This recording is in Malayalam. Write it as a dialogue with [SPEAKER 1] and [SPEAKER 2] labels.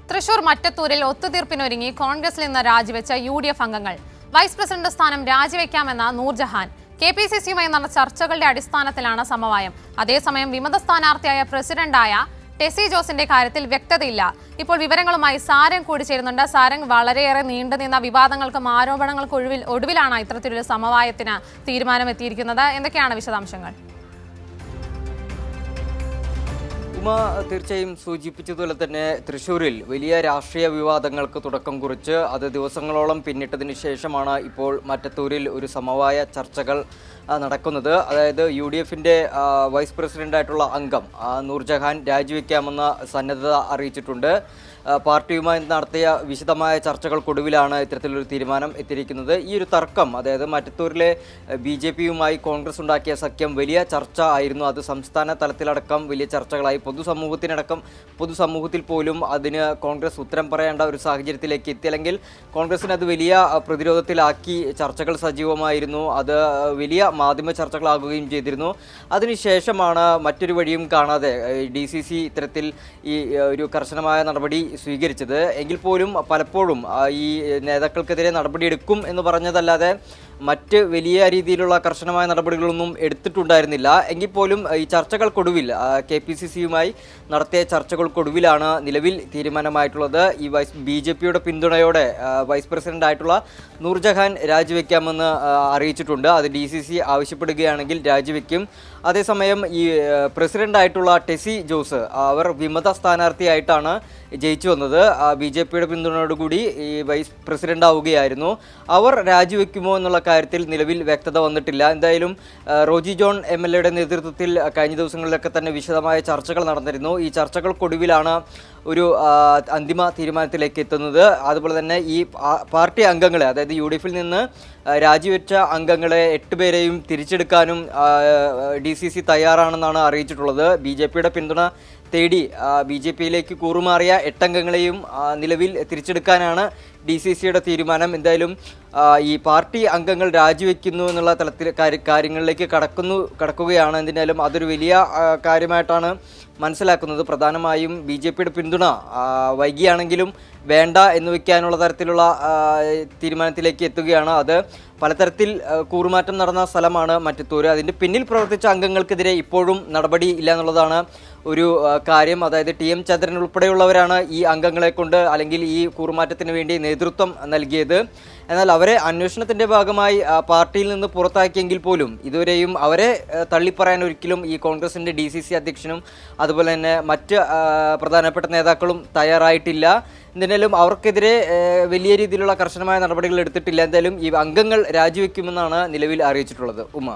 [SPEAKER 1] തൃശൂർ മറ്റത്തൂരിൽ ഒത്തുതീർപ്പിനൊരുങ്ങി കോൺഗ്രസിൽ നിന്ന് രാജിവെച്ച UDF അംഗങ്ങൾ. വൈസ് പ്രസിഡന്റ് സ്ഥാനം രാജിവെക്കാമെന്ന നൂർജഹാൻ. KPCCയുമായി നടന്ന ചർച്ചകളുടെ അടിസ്ഥാനത്തിലാണ് സമവായം. അതേസമയം വിമത സ്ഥാനാർത്ഥിയായ പ്രസിഡന്റായ ടെസി ജോസിന്റെ കാര്യത്തിൽ വ്യക്തതയില്ല. ഇപ്പോൾ വിവരങ്ങളുമായി സാരംഗ് കൂടി ചേരുന്നുണ്ട്. സാരംഗ്, വളരെയേറെ നീണ്ടുനിന്ന വിവാദങ്ങൾക്കും ആരോപണങ്ങൾക്കും ഒടുവിലാണ് ഇത്തരത്തിലൊരു സമവായത്തിന് തീരുമാനമെത്തിയിരിക്കുന്നത്. എന്തൊക്കെയാണ് വിശദാംശങ്ങൾ?
[SPEAKER 2] ഉമ തീർച്ചയായും സൂചിപ്പിച്ചതുപോലെ തന്നെ തൃശ്ശൂരിൽ വലിയ രാഷ്ട്രീയ വിവാദങ്ങൾക്ക് തുടക്കം കുറിച്ച് അത് ദിവസങ്ങളോളം പിന്നിട്ടതിന് ശേഷമാണ് ഇപ്പോൾ മറ്റത്തൂരിൽ ഒരു സമവായ ചർച്ചകൾ നടക്കുന്നത്. അതായത് UDFന്റെ വൈസ് പ്രസിഡന്റായിട്ടുള്ള അംഗം നൂർജഹാൻ രാജിവെക്കാമെന്ന സന്നദ്ധത അറിയിച്ചിട്ടുണ്ട്. പാർട്ടിയുമായി നടത്തിയ വിശദമായ ചർച്ചകൾക്കൊടുവിലാണ് ഇത്തരത്തിലൊരു തീരുമാനം എത്തിയിരിക്കുന്നത്. ഈ ഒരു തർക്കം, അതായത് മറ്റത്തൂരിലെ BJPയുമായി കോൺഗ്രസ് ഉണ്ടാക്കിയ സഖ്യം വലിയ ചർച്ച ആയിരുന്നു. അത് സംസ്ഥാന തലത്തിലടക്കം വലിയ ചർച്ചകളായി. പൊതുസമൂഹത്തിൽ പോലും അതിന് കോൺഗ്രസ് ഉത്തരം പറയേണ്ട ഒരു സാഹചര്യത്തിലേക്ക് എത്തി. അല്ലെങ്കിൽ കോൺഗ്രസിന് അത് വലിയ പ്രതിരോധത്തിലാക്കി. ചർച്ചകൾ സജീവമായിരുന്നു. അത് വലിയ മാധ്യമ ചർച്ചകളാകുകയും ചെയ്തിരുന്നു. അതിനുശേഷമാണ് മറ്റൊരു വഴിയും കാണാതെ DCC ഇത്തരത്തിൽ ഈ ഒരു കർശനമായ നടപടി സ്വീകരിച്ചത്. എങ്കിൽ പോലും പലപ്പോഴും ഈ നേതാക്കൾക്കെതിരെ നടപടിയെടുക്കും എന്ന് പറഞ്ഞതല്ലാതെ മറ്റ് വലിയ രീതിയിലുള്ള കർശനമായ നടപടികളൊന്നും എടുത്തിട്ടുണ്ടായിരുന്നില്ല. എങ്കിൽ പോലും ഈ ചർച്ചകൾക്കൊടുവിൽ KPCCയുമായി നടത്തിയ ചർച്ചകൾക്കൊടുവിലാണ് നിലവിൽ തീരുമാനമായിട്ടുള്ളത്. ഈ BJPയുടെ പിന്തുണയോടെ വൈസ് പ്രസിഡന്റ് ആയിട്ടുള്ള നൂർജഹാൻ രാജിവെക്കാമെന്ന് അറിയിച്ചിട്ടുണ്ട്. അത് DCC ആവശ്യപ്പെടുകയാണെങ്കിൽ രാജിവെക്കും. അതേസമയം ഈ പ്രസിഡന്റായിട്ടുള്ള ടെസി ജോസ് അവർ വിമത സ്ഥാനാർത്ഥിയായിട്ടാണ് ജയിച്ചു വന്നത്. BJPയുടെ പിന്തുണയോടുകൂടി ഈ വൈസ് പ്രസിഡന്റ് ആവുകയായിരുന്നു. അവർ രാജിവെക്കുമോ എന്നുള്ള കാര്യത്തിൽ നിലവിൽ വ്യക്തത വന്നിട്ടില്ല. എന്തായാലും റോജി ജോൺ MLAയുടെ നേതൃത്വത്തിൽ കഴിഞ്ഞ ദിവസങ്ങളിലൊക്കെ തന്നെ വിശദമായ ചർച്ചകൾ നടന്നിരുന്നു. ഈ ചർച്ചകൾക്കൊടുവിലാണ് ഒരു അന്തിമ തീരുമാനത്തിലേക്ക് എത്തുന്നത്. അതുപോലെ തന്നെ ഈ പാർട്ടി അംഗങ്ങളെ, അതായത് UDFിൽ നിന്ന് രാജിവെച്ച അംഗങ്ങളെ 8 പേരെയും തിരിച്ചെടുക്കാനും DCC തയ്യാറാണെന്നാണ് അറിയിച്ചിട്ടുള്ളത്. BJPയുടെ പിന്തുണ തേടി BJPയിലേക്ക് കൂറുമാറിയ 8 അംഗങ്ങളെയും നിലവിൽ തിരിച്ചെടുക്കാനാണ് DCCയുടെ തീരുമാനം. എന്തായാലും ഈ പാർട്ടി അംഗങ്ങൾ രാജിവെക്കുന്നു എന്നുള്ള തലത്തിൽ കാര്യങ്ങളിലേക്ക് കടക്കുകയാണ്. എന്തായാലും അതൊരു വലിയ കാര്യമായിട്ടാണ് മനസ്സിലാക്കുന്നത്. പ്രധാനമായും BJPയുടെ പിന്തുണ വൈകിയാണെങ്കിലും വേണ്ട എന്ന് വയ്ക്കാനുള്ള തരത്തിലുള്ള തീരുമാനത്തിലേക്ക് എത്തുകയാണ്. അത് പലതരത്തിൽ കൂറുമാറ്റം നടന്ന സ്ഥലമാണ് മറ്റത്തൂർ. അതിൻ്റെ പിന്നിൽ പ്രവർത്തിച്ച അംഗങ്ങൾക്കെതിരെ ഇപ്പോഴും നടപടി ഇല്ല എന്നുള്ളതാണ് ഒരു കാര്യം. അതായത് TM ചന്ദ്രൻ ഉൾപ്പെടെയുള്ളവരാണ് ഈ അംഗങ്ങളെ കൊണ്ട് അല്ലെങ്കിൽ ഈ കൂറുമാറ്റത്തിന് വേണ്ടി നേതൃത്വം നൽകിയത്. എന്നാൽ അവരെ അന്വേഷണത്തിൻ്റെ ഭാഗമായി പാർട്ടിയിൽ നിന്ന് പുറത്താക്കിയെങ്കിൽ പോലും ഇതുവരെയും അവരെ തള്ളിപ്പറയാൻ ഒരിക്കലും ഈ കോൺഗ്രസിൻ്റെ DCC അധ്യക്ഷനും അതുപോലെ തന്നെ മറ്റ് പ്രധാനപ്പെട്ട നേതാക്കളും തയ്യാറായിട്ടില്ല. എന്തായാലും അവർക്കെതിരെ വലിയ രീതിയിലുള്ള കർശനമായ നടപടികൾ എടുത്തിട്ടില്ല. എന്തായാലും ഈ അംഗങ്ങൾ രാജിവെക്കുമെന്നാണ് നിലവിൽ അറിയിച്ചിട്ടുള്ളത്. ഉമ.